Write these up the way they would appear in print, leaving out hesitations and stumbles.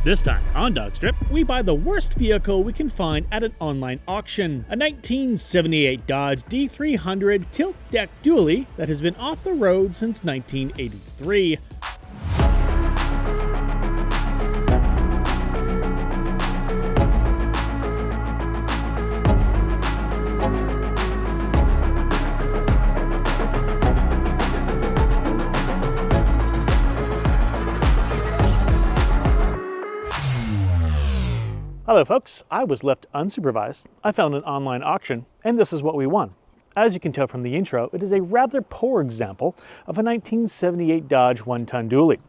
This time on DawgStrip, we buy the worst vehicle we can find at an online auction. A 1978 Dodge D300 tilt deck dually that has been off the road since 1983. Hello folks, I was left unsupervised. I found an online auction, and this is what we won. As you can tell from the intro, it is a rather poor example of a 1978 Dodge one-ton dually.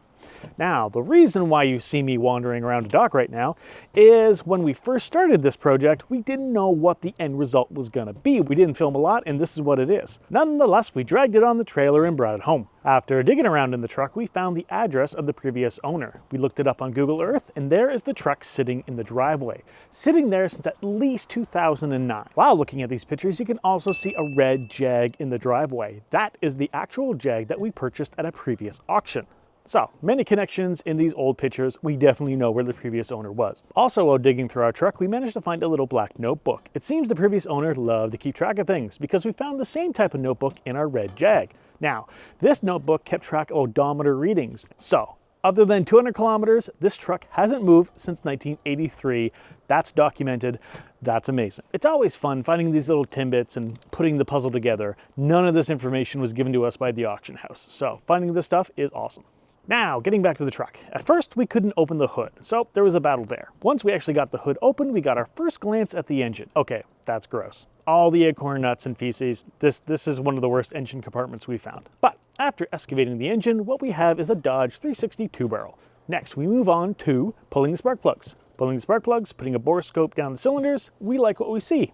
Now, the reason why you see me wandering around a dock right now is when we first started this project, we didn't know what the end result was gonna be. We didn't film a lot, and this is what it is. Nonetheless, we dragged it on the trailer and brought it home. After digging around in the truck, we found the address of the previous owner. We looked it up on Google Earth, and there is the truck sitting in the driveway. Sitting there since at least 2009. While looking at these pictures, you can also see a red Jag in the driveway. That is the actual Jag that we purchased at a previous auction. So, many connections in these old pictures. We definitely know where the previous owner was. Also, while digging through our truck, we managed to find a little black notebook. It seems the previous owner loved to keep track of things because we found the same type of notebook in our red Jag. Now, this notebook kept track of odometer readings. So, other than 200 kilometers, this truck hasn't moved since 1983. That's documented. That's amazing. It's always fun finding these little tidbits and putting the puzzle together. None of this information was given to us by the auction house. So, finding this stuff is awesome. Now, getting back to the truck. At first, we couldn't open the hood, so there was a battle there. Once we actually got the hood open, we got our first glance at the engine. Okay, that's gross. All the acorn nuts and feces. This is one of the worst engine compartments we found. But after excavating the engine, what we have is a Dodge 360 two-barrel. Next, we move on to pulling the spark plugs. Pulling the spark plugs, putting a bore scope down the cylinders, we like what we see.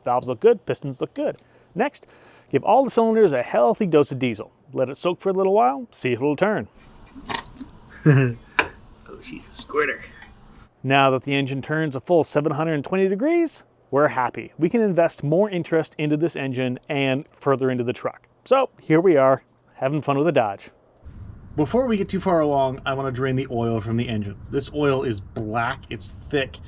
Valves look good, pistons look good. Next, give all the cylinders a healthy dose of diesel. Let it soak for a little while, see if it'll turn. Oh, she's a squirter. Now that the engine turns a full 720 degrees, we're happy. We can invest more interest into this engine and further into the truck. So here we are, having fun with a Dodge. Before we get too far along, I want to drain the oil from the engine. This oil is black, it's thick.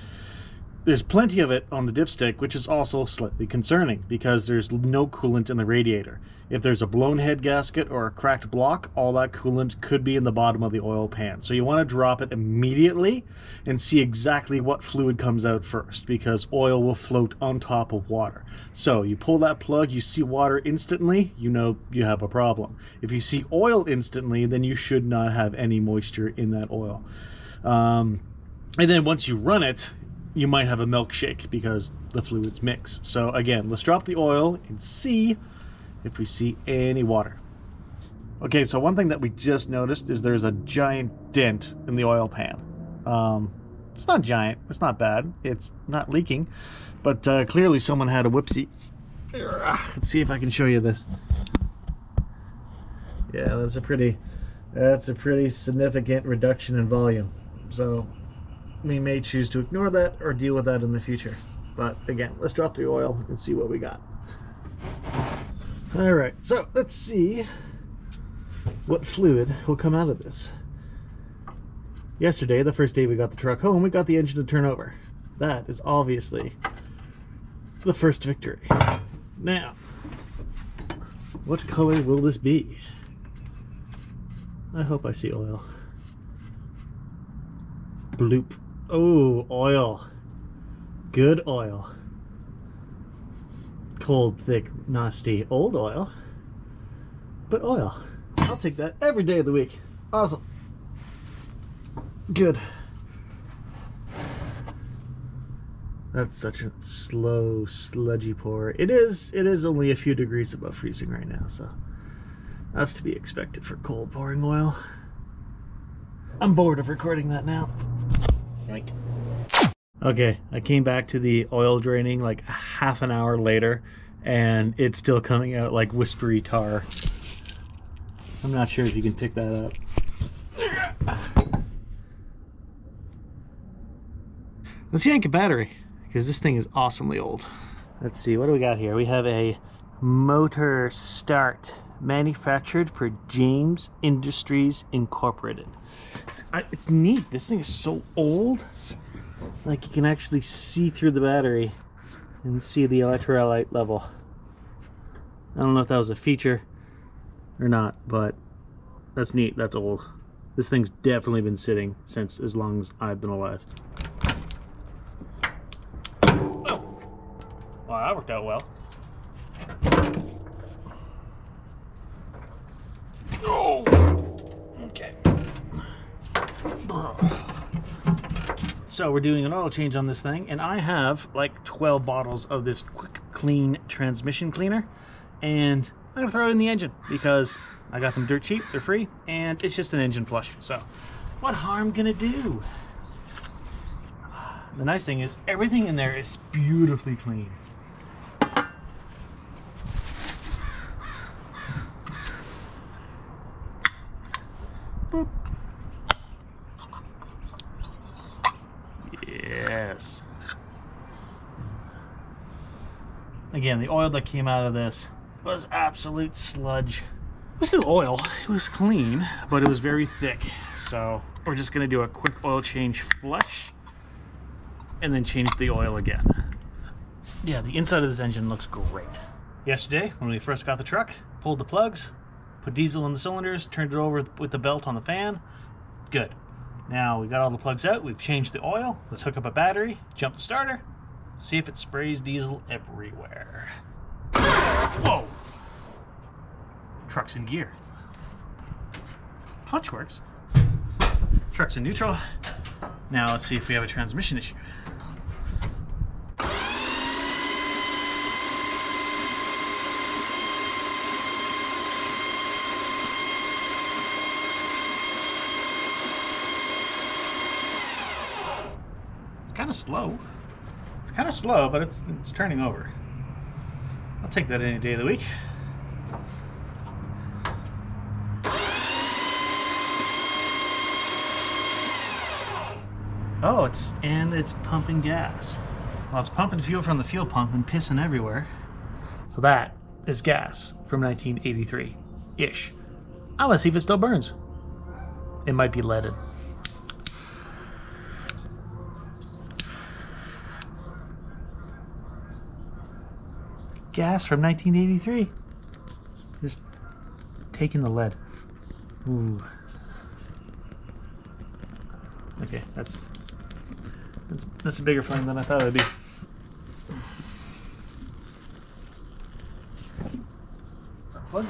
There's plenty of it on the dipstick, which is also slightly concerning because there's no coolant in the radiator. If there's a blown head gasket or a cracked block, all that coolant could be in the bottom of the oil pan. So you want to drop it immediately and see exactly what fluid comes out first, because oil will float on top of water. So you pull that plug, you see water instantly, you know you have a problem. If you see oil instantly, then you should not have any moisture in that oil. And then once you run it, you might have a milkshake because the fluids mix. So again, let's drop the oil and see if we see any water. Okay, so one thing that we just noticed is there's a giant dent in the oil pan. It's not giant, it's not bad, it's not leaking, but clearly someone had a whoopsie. Let's see if I can show you this. Yeah, that's a pretty significant reduction in volume. So we may choose to ignore that or deal with that in the future. But again, let's drop the oil and see what we got. All right, so let's see what fluid will come out of this. Yesterday, the first day we got the truck home, we got the engine to turn over. That is obviously the first victory. Now, what color will this be? I hope I see oil. Bloop. Oh, oil. Good oil. Cold, thick, nasty, old oil. But oil. I'll take that every day of the week. Awesome. Good. That's such a slow, sludgy pour. It is only a few degrees above freezing right now, so that's to be expected for cold pouring oil. I'm bored of recording that now. Yoink. Okay, I came back to the oil draining like half an hour later, and it's still coming out like whispery tar. I'm not sure if you can pick that up. Let's yank a battery, because this thing is awesomely old. Let's see, what do we got here? We have a motor start manufactured for James Industries Incorporated. It's neat. This thing is so old. Like, you can actually see through the battery and see the electrolyte level. I don't know if that was a feature or not, but that's neat. That's old. This thing's definitely been sitting since as long as I've been alive. Oh. Well, that worked out well. Oh. Okay. So we're doing an oil change on this thing, and I have like 12 bottles of this quick clean transmission cleaner, and I'm gonna throw it in the engine because I got them dirt cheap, they're free, and it's just an engine flush. So what harm gonna do? The nice thing is everything in there is beautifully clean. Boop. Yes. Again, the oil that came out of this was absolute sludge. It was still oil. It was clean, but it was very thick. So we're just gonna do a quick oil change flush and then change the oil again. Yeah, the inside of this engine looks great. Yesterday, when we first got the truck, pulled the plugs, put diesel in the cylinders, turned it over with the belt on the fan. Good. Now we got all the plugs out, we've changed the oil. Let's hook up a battery, jump the starter, see if it sprays diesel everywhere. Whoa! Truck's in gear. Clutch works. Truck's in neutral. Now let's see if we have a transmission issue. Kind of slow. It's kind of slow, but it's turning over. I'll take that any day of the week. Oh, it's pumping gas. Well, it's pumping fuel from the fuel pump and pissing everywhere. So that is gas from 1983-ish. I want to see if it still burns. It might be leaded. Gas from 1983. Just taking the lead. Ooh. Okay, that's a bigger flame than I thought it would be. Plug.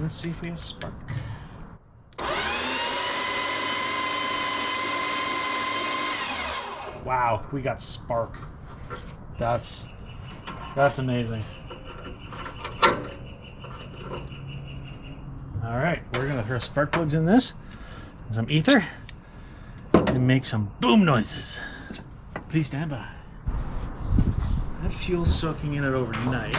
Let's see if we have spark. Wow, we got spark. That's amazing. All right, we're gonna throw spark plugs in this, and some ether, and make some boom noises. Please stand by. That fuel's soaking in it overnight.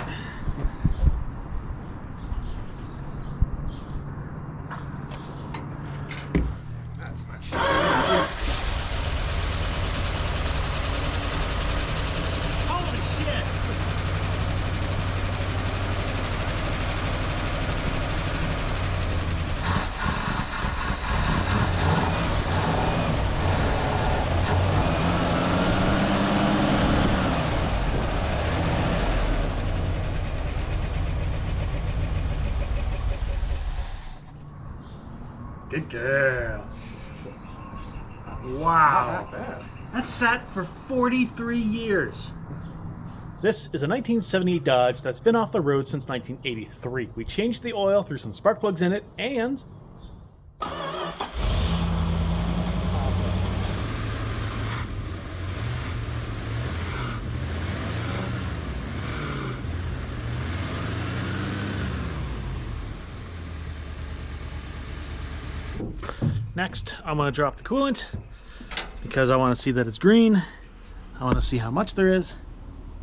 Good girl. Wow. Not that bad. That sat for 43 years. This is a 1978 Dodge that's been off the road since 1983. We changed the oil, threw some spark plugs in it, and next, I'm going to drop the coolant because I want to see that it's green. I want to see how much there is.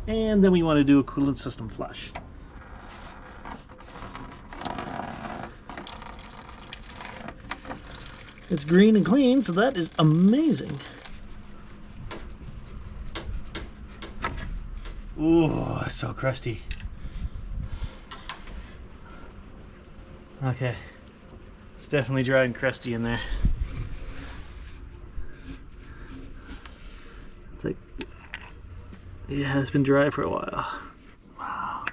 And then we want to do a coolant system flush. It's green and clean, so that is amazing. Ooh, it's so crusty. Okay. It's definitely dry and crusty in there. It's like, yeah, it's been dry for a while. Wow.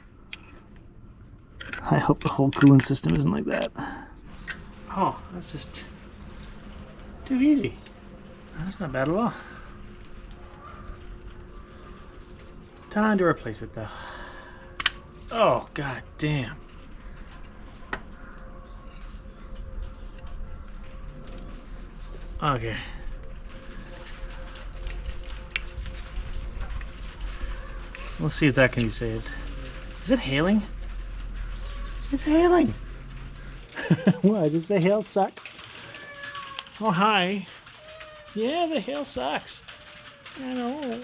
I hope the whole cooling system isn't like that. Oh, that's just too easy. That's not bad at all. Time to replace it though. Oh, god damn. Okay. Let's see if that can be saved. Is it hailing? It's hailing! Why, does the hail suck? Oh, hi. Yeah, the hail sucks. I know.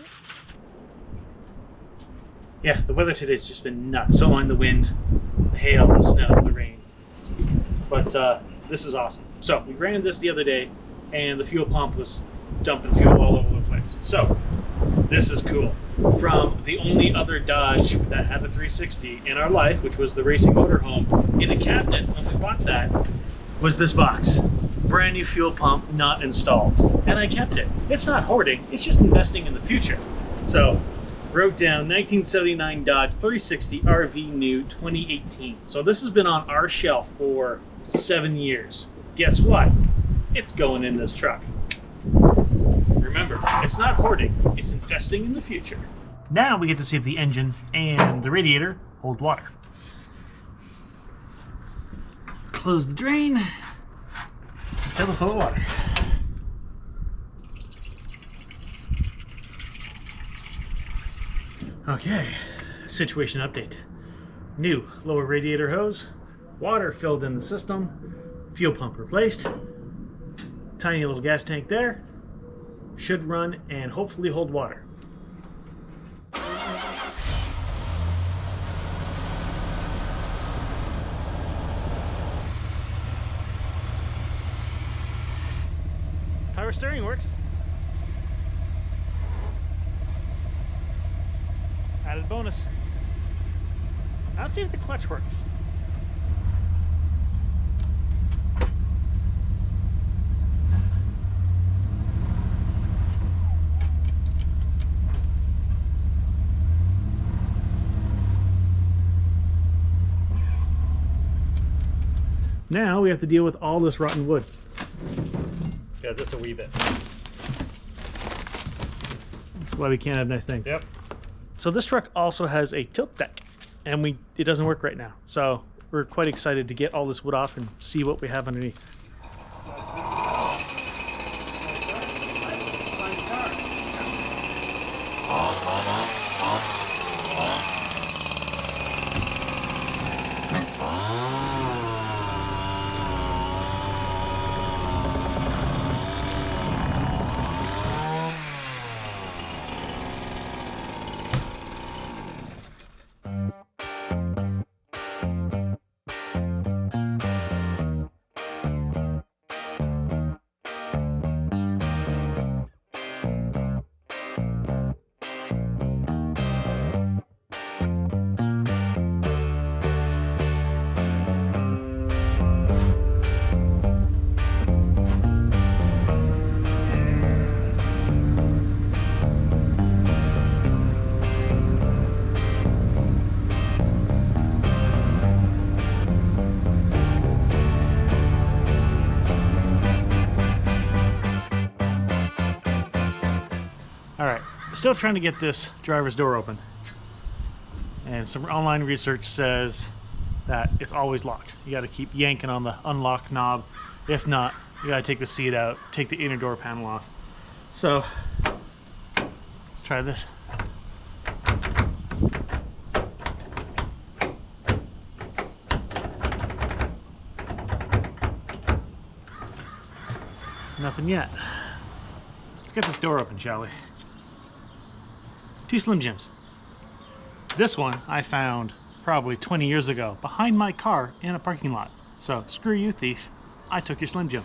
Yeah, the weather today's just been nuts. So on the wind, the hail, the snow, the rain. But this is awesome. So we ran this the other day, and the fuel pump was dumping fuel all over the place. So this is cool. From the only other Dodge that had a 360 in our life, which was the racing motorhome, in a cabinet when we bought that, was this box. Brand new fuel pump, not installed. And I kept it. It's not hoarding, it's just investing in the future. So, wrote down 1979 Dodge 360 RV new 2018. So this has been on our shelf for 7 years. Guess what? It's going in this truck. Remember, it's not hoarding, it's investing in the future. Now we get to see if the engine and the radiator hold water. Close the drain, fill it full of water. Okay, situation update. New lower radiator hose, water filled in the system, fuel pump replaced, tiny little gas tank there, should run and hopefully hold water. Power steering works. Added bonus. Now let's see if the clutch works. Now we have to deal with all this rotten wood. Yeah, just a wee bit. That's why we can't have nice things. Yep. So this truck also has a tilt deck, and it doesn't work right now. So we're quite excited to get all this wood off and see what we have underneath. Alright, still trying to get this driver's door open. And some online research says that it's always locked. You gotta keep yanking on the unlock knob. If not, you gotta take the seat out, take the inner door panel off. So, let's try this. Nothing yet. Let's get this door open, shall we? 2 Slim Jims. This one I found probably 20 years ago behind my car in a parking lot. So screw you, thief. I took your Slim Jim.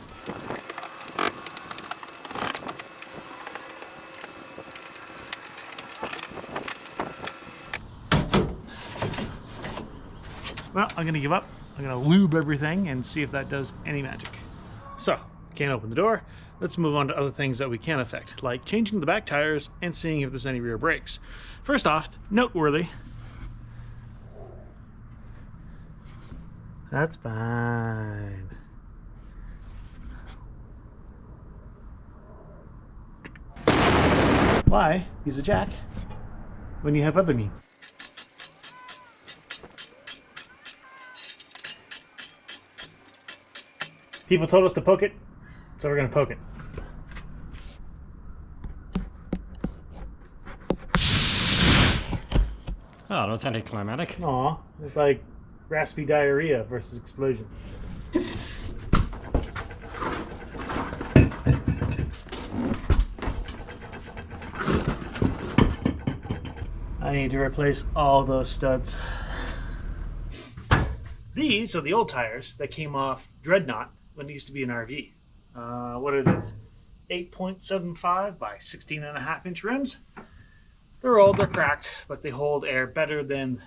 Well, I'm gonna give up. I'm gonna lube everything and see if that does any magic. So, can't open the door. Let's move on to other things that we can affect, like changing the back tires and seeing if there's any rear brakes. First off, noteworthy. That's fine. Why use a jack when you have other means? People told us to poke it, so we're gonna poke it. Oh, that's anticlimactic. Aw, it's like raspy diarrhea versus explosion. I need to replace all those studs. These are the old tires that came off Dreadnought when it used to be an RV. What are these? 8.75 by 16.5-inch rims. They're old, they're cracked, but they hold air better than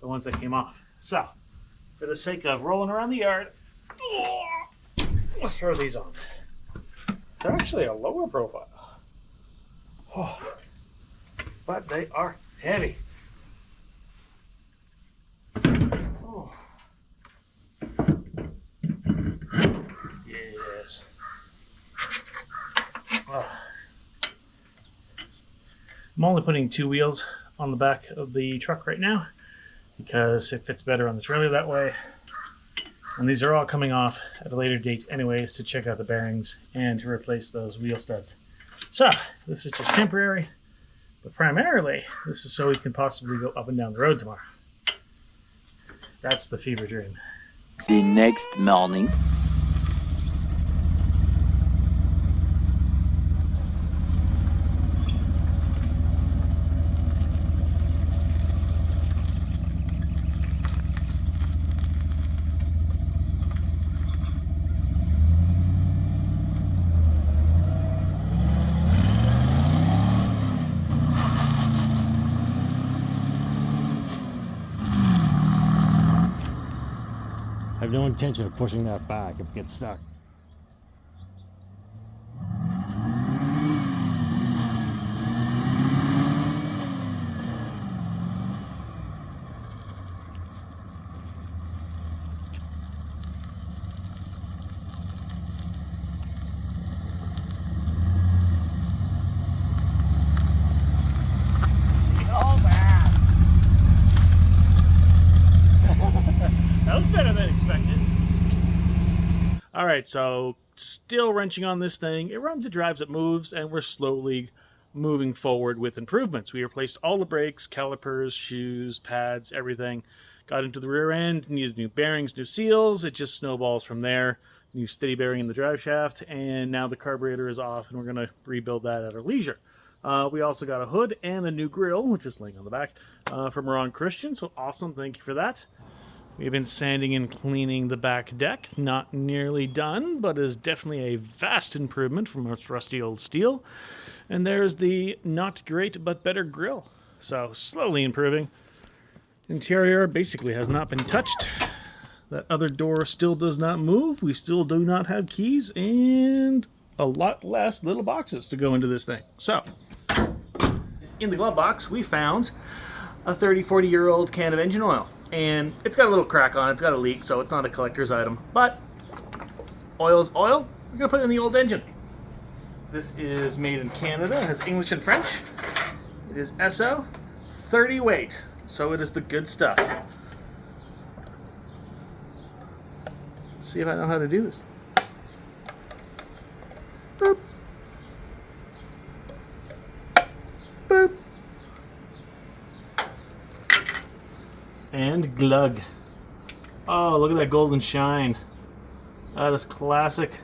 the ones that came off. So, for the sake of rolling around the yard, let's throw these on. They're actually a lower profile. Oh, but they are heavy. Oh. Yes. Oh. I'm only putting 2 wheels on the back of the truck right now because it fits better on the trailer that way. And these are all coming off at a later date anyways to check out the bearings and to replace those wheel studs. So, this is just temporary, but primarily this is so we can possibly go up and down the road tomorrow. That's the fever dream. The next morning. I have no intention of pushing that back if it gets stuck. That was better than expected. All right, so still wrenching on this thing. It runs, it drives, it moves, and we're slowly moving forward with improvements. We replaced all the brakes, calipers, shoes, pads, everything. Got into the rear end, needed new bearings, new seals. It just snowballs from there. New steady bearing in the drive shaft, and now the carburetor is off, and we're going to rebuild that at our leisure. We also got a hood and a new grill, which is laying on the back, from Ron Christian, so awesome, thank you for that. We've been sanding and cleaning the back deck. Not nearly done, but is definitely a vast improvement from its rusty old steel. And there's the not great but better grill. So slowly improving. Interior basically has not been touched. That other door still does not move. We still do not have keys and a lot less little boxes to go into this thing. So, in the glove box, we found a 40-year-old can of engine oil. And it's got a little crack on it, it's got a leak, so it's not a collector's item. But oil is oil, we're gonna put it in the old engine. This is made in Canada, it has English and French. It is SO 30 weight, so it is the good stuff. Let's see if I know how to do this. Boop. Boop. And glug. Oh, look at that golden shine. That is classic.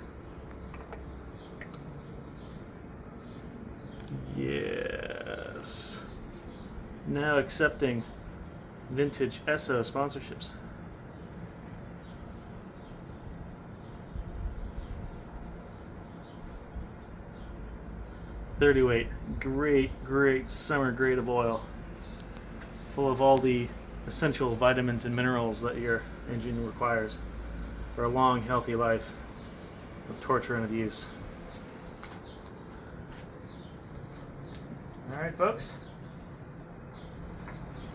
Yes. Now accepting vintage ESSO sponsorships. .30 weight. Great summer grade of oil. Full of all the essential vitamins and minerals that your engine requires for a long, healthy life of torture and abuse. All right, folks.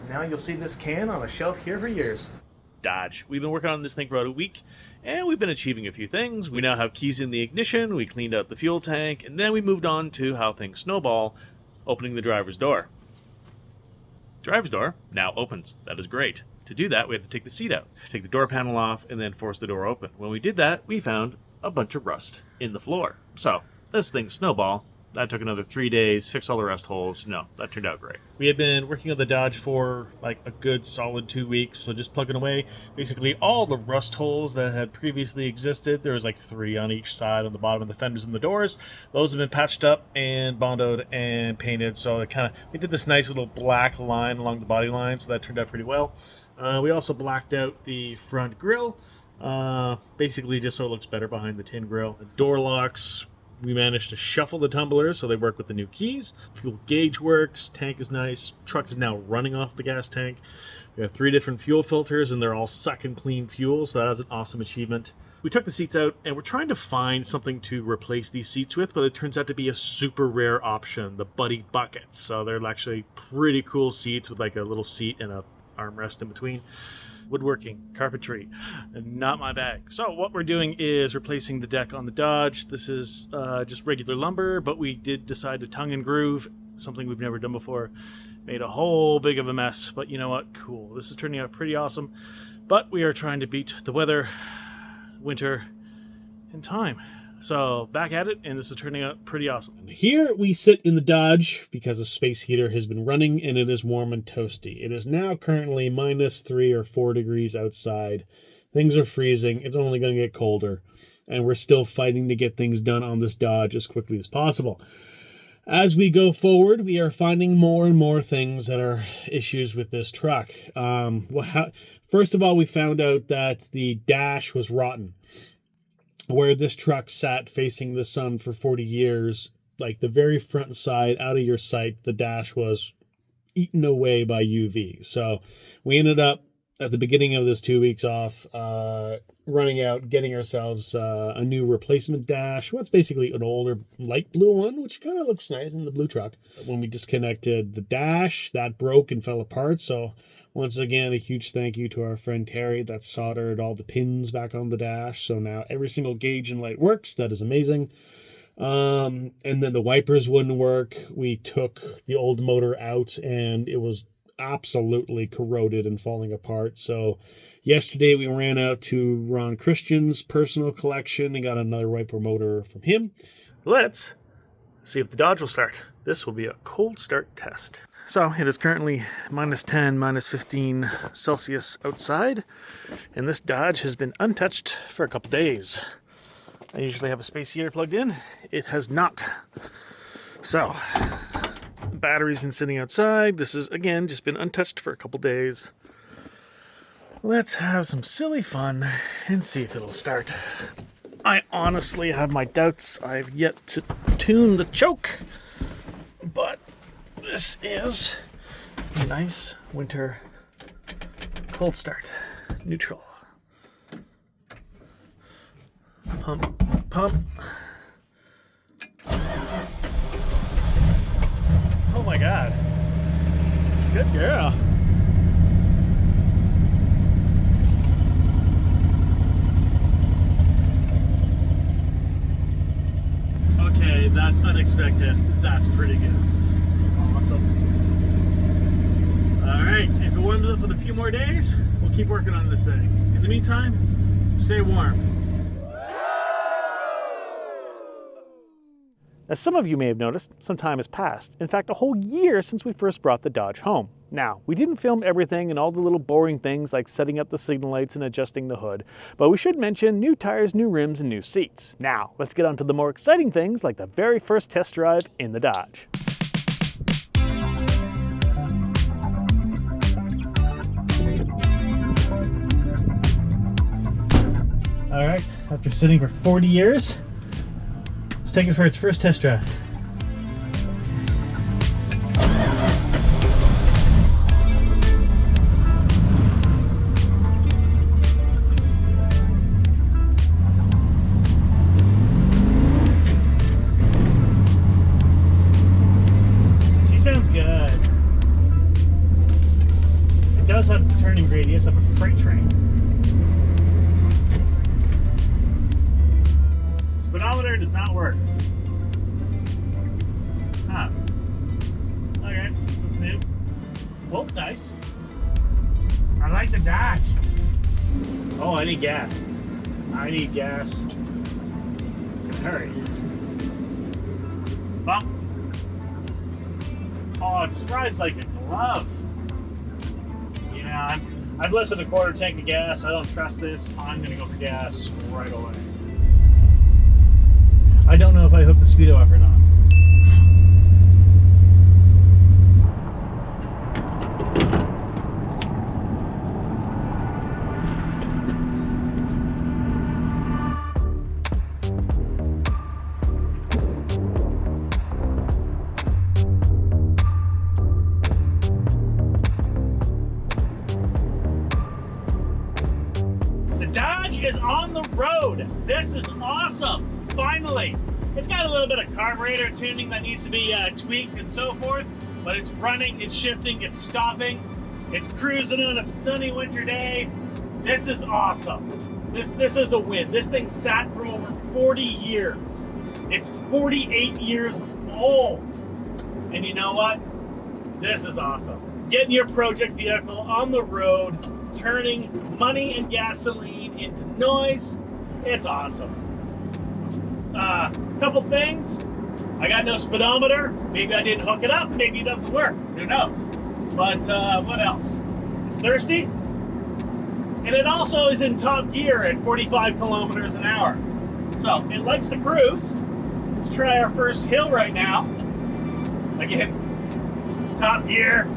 Now you'll see this can on a shelf here for years. Dodge. We've been working on this thing for about a week, and we've been achieving a few things. We now have keys in the ignition, we cleaned out the fuel tank, and then we moved on to how things snowball, opening the driver's door. Driver's door now opens. That is great. To do that, we have to take the seat out, take the door panel off, and then force the door open. When we did that, we found a bunch of rust in the floor. So, this thing snowball. That took another 3 days, fix all the rust holes. No, that turned out great. We had been working on the Dodge for like a good solid 2 weeks, so just plugging away basically all the rust holes that had previously existed. There was like 3 on each side, on the bottom of the fenders and the doors. Those have been patched up and bondoed and painted, so it we did this nice little black line along the body line, so that turned out pretty well. We also blacked out the front grille, basically just so it looks better behind the tin grille. The door locks, we managed to shuffle the tumblers so they work with the new keys. Fuel gauge works, tank is nice, truck is now running off the gas tank. We have 3 different fuel filters and they're all sucking clean fuel, so that was an awesome achievement. We took the seats out and we're trying to find something to replace these seats with, but it turns out to be a super rare option, the Buddy Buckets. So they're actually pretty cool seats with like a little seat and a armrest in between. Woodworking, carpentry, not my bag. So what we're doing is replacing the deck on the Dodge. This is just regular lumber, but we did decide to tongue and groove, something we've never done before. Made a whole big of a mess, but you know what? Cool. This is turning out pretty awesome, but we are trying to beat the weather, winter, and time. So back at it, and this is turning out pretty awesome. And here we sit in the Dodge because the space heater has been running and it is warm and toasty. It is now currently -3 or 4 degrees outside. Things are freezing. It's only going to get colder. And we're still fighting to get things done on this Dodge as quickly as possible. As we go forward, we are finding more and more things that are issues with this truck. First of all, we found out that the dash was rotten. Where this truck sat facing the sun for 40 years, like the very front side out of your sight, the dash was eaten away by UV. So we ended up at the beginning of this 2 weeks off, running out, getting ourselves a new replacement dash. Well, it's basically an older light blue one, which kind of looks nice in the blue truck. When we disconnected the dash, that broke and fell apart. So once again, a huge thank you to our friend Terry that soldered all the pins back on the dash. So now every single gauge and light works. That is amazing. And then the wipers wouldn't work. We took the old motor out and it was absolutely corroded and falling apart. So yesterday we ran out to Ron Christian's personal collection and got another wiper motor from him. Let's see if the Dodge will start. This will be a cold start test. So it is currently -10, -15 Celsius outside, and this Dodge has been untouched for a couple days. I usually have a space heater plugged in. It has not. So the battery's been sitting outside. This is, again, just been untouched for a couple days. Let's have some silly fun and see if it'll start. I honestly have my doubts. I've yet to tune the choke, but this is a nice winter cold start. Neutral. Pump, pump. Oh my God. Good girl. Okay, that's unexpected. That's pretty good. Awesome. All right, if it warms up in a few more days, we'll keep working on this thing. In the meantime, stay warm. As some of you may have noticed, some time has passed. In fact, a whole year since we first brought the Dodge home. Now, we didn't film everything and all the little boring things like setting up the signal lights and adjusting the hood, but we should mention new tires, new rims, and new seats. Now, let's get on to the more exciting things like the very first test drive in the Dodge. All right, after sitting for 40 years, let's take it for its first test drive. freight train. Speedometer does not work. Huh. Okay, that's new. Well, it's nice. I like the Dodge. Oh, I need gas. I need gas. Hurry. Bump. Oh, it just rides like a glove. Yeah, I've listed a quarter tank of gas. I don't trust this. I'm gonna go for gas right away. I don't know if I hooked the speedo up or not. The Dodge is on the road. This is awesome. Finally. It's got a little bit of carburetor tuning that needs to be tweaked and so forth, but it's running, it's shifting, it's stopping, it's cruising on a sunny winter day. This is awesome. This is a win. This thing sat for over 40 years. It's 48 years old. And you know what? This is awesome. Getting your project vehicle on the road, turning money and gasoline into noise. It's awesome. Couple things. I got no speedometer. Maybe I didn't hook it up. Maybe it doesn't work. Who knows? But what else? It's thirsty. And it also is in top gear at 45 kilometers an hour. So it likes to cruise. Let's try our first hill right now. Again, top gear.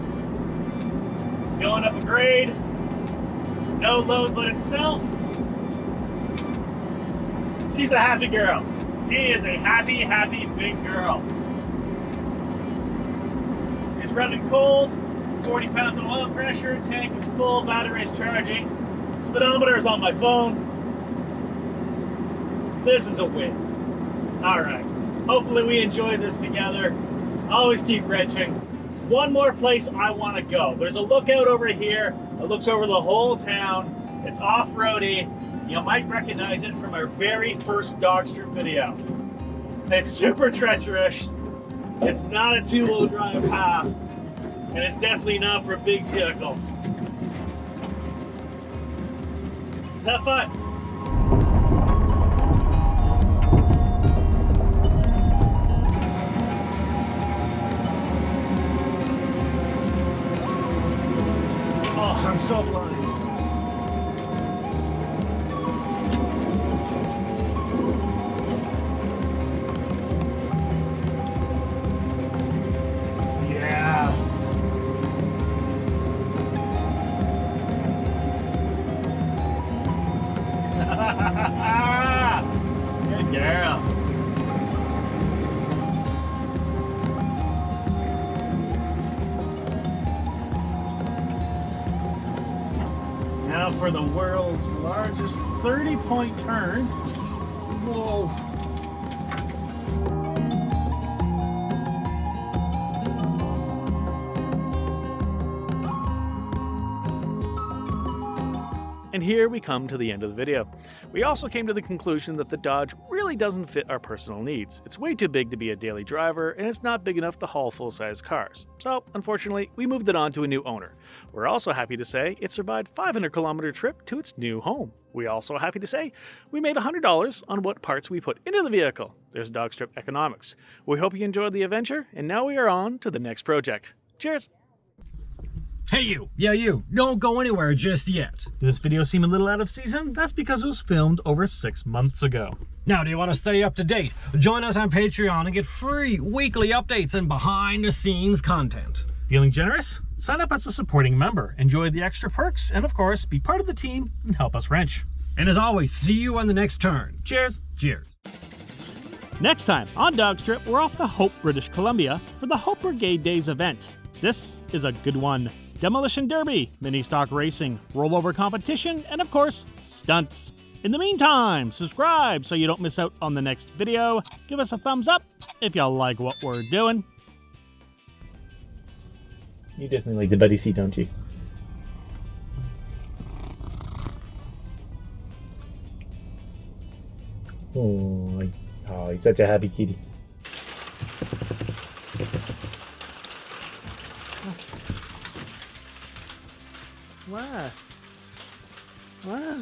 Going up a grade. No load but itself. She's a happy girl. She is a happy, happy big girl. She's running cold, 40 pounds of oil pressure, tank is full, battery is charging, speedometer is on my phone. This is a win. All right, hopefully we enjoy this together. Always keep wrenching. One more place I want to go. There's a lookout over here that looks over the whole town. It's off-roady. You might recognize it from our very first DawgStrip video. It's super treacherous. It's not a two-wheel drive path, and it's definitely not for big vehicles. Let's have fun. Oh, I'm so blind. Good girl. Now for the world's largest 30-point turn. Whoa. And here we come to the end of the video. We also came to the conclusion that the Dodge really doesn't fit our personal needs. It's way too big to be a daily driver, and it's not big enough to haul full-size cars. So, unfortunately, we moved it on to a new owner. We're also happy to say it survived a 500-kilometer trip to its new home. We're also happy to say we made $100 on what parts we put into the vehicle. There's DawgStrip economics. We hope you enjoyed the adventure, and now we are on to the next project. Cheers! Hey you! Yeah you! Don't go anywhere just yet. Did this video seem a little out of season? That's because it was filmed over 6 months ago. Now, do you want to stay up to date? Join us on Patreon and get free weekly updates and behind-the-scenes content. Feeling generous? Sign up as a supporting member, enjoy the extra perks, and of course, be part of the team and help us wrench. And as always, see you on the next turn. Cheers! Cheers. Next time on DawgStrip, we're off to Hope, British Columbia for the Hope Brigade Days event. This is a good one. Demolition Derby, mini stock racing, rollover competition, and of course, stunts. In the meantime, subscribe so you don't miss out on the next video. Give us a thumbs up if you like what we're doing. You definitely like the buddy seat, don't you? Oh, he's such a happy kitty. Wow. Wow.